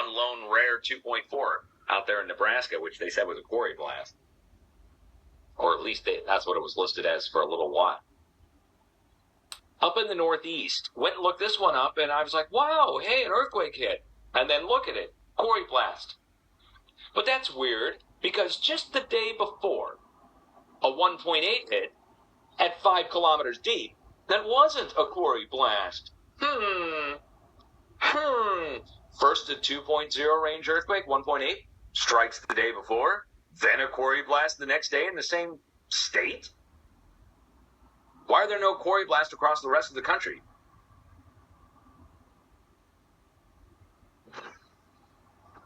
one lone rare 2.4 out there in Nebraska, which they said was a quarry blast. Or at least that's what it was listed as for a little while. Up in the Northeast, went and looked this one up, and I was like, wow, hey, an earthquake hit. And then look at it, quarry blast. But that's weird, because just the day before, a 1.8 hit at 5 kilometers deep, that wasn't a quarry blast. First a 2.0 range earthquake, 1.8, strikes the day before, then a quarry blast the next day in the same state? Why are there no quarry blasts across the rest of the country?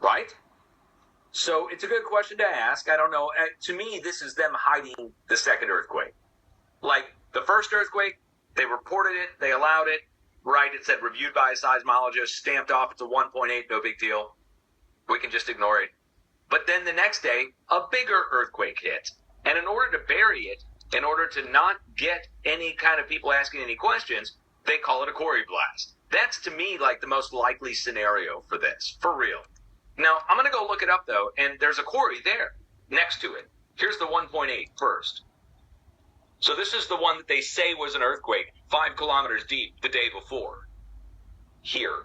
Right? So it's a good question to ask. I don't know. To me, this is them hiding the second earthquake. Like the first earthquake, they reported it, they allowed it, right? It said reviewed by a seismologist, stamped off, it's a 1.8, no big deal. We can just ignore it. But then the next day, a bigger earthquake hit. And in order to bury it, in order to not get any kind of people asking any questions, they call it a quarry blast. That's, to me, like the most likely scenario for this, for real. Now, I'm going to go look it up, though, and there's a quarry there next to it. Here's the 1.8 first. So this is the one that they say was an earthquake 5 kilometers deep the day before. Here.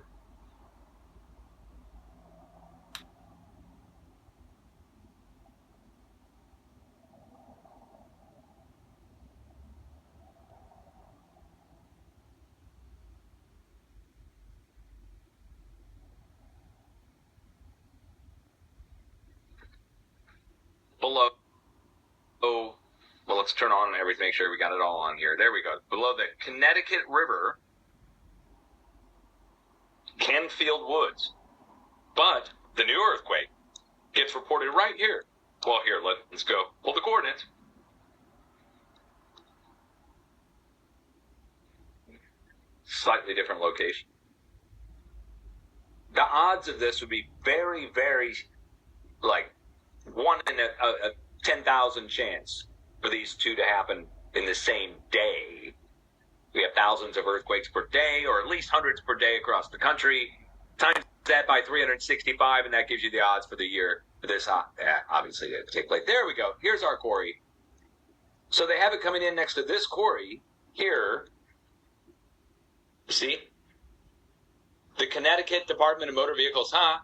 Below, well, let's turn on everything, make sure we got it all on here. There we go. Below the Connecticut River, Canfield Woods. But the new earthquake gets reported right here. Well, here, let's go. Pull the coordinates. Slightly different location. The odds of this would be very, very, like, 1 in a 10,000 chance for these two to happen in the same day. We have thousands of earthquakes per day, or at least hundreds per day across the country. Times that by 365, and that gives you the odds for the year for this, obviously, to take place. There we go. Here's our quarry. So they have it coming in next to this quarry here. See? The Connecticut Department of Motor Vehicles, huh?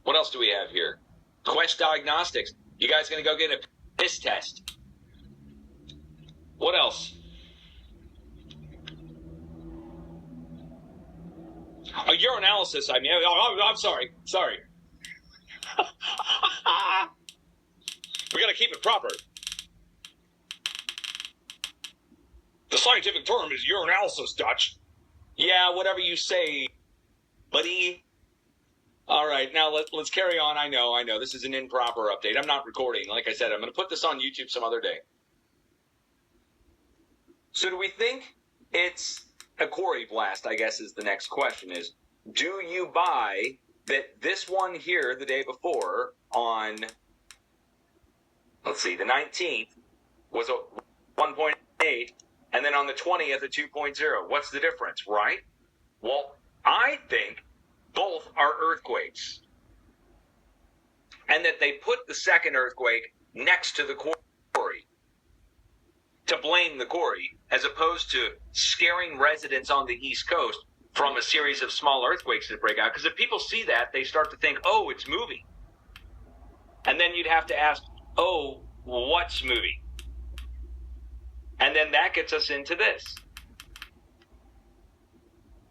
What else do we have here? Quest Diagnostics. You guys going to go get a piss test? What else? A urinalysis, I mean. I'm sorry. We got to keep it proper. The scientific term is urinalysis, Dutch. Yeah, whatever you say, buddy. All right, now let's carry on. I know. This is an improper update. I'm not recording. Like I said, I'm going to put this on YouTube some other day. So do we think it's a quarry blast, I guess, is the next question is, do you buy that this one here the day before on, let's see, the 19th was a 1.8, and then on the 20th a 2.0? What's the difference, right? Well, I think both are earthquakes. And that they put the second earthquake next to the quarry to blame the quarry, as opposed to scaring residents on the East Coast from a series of small earthquakes that break out. Because if people see that, they start to think, oh, it's moving. And then you'd have to ask, oh, what's moving? And then that gets us into this.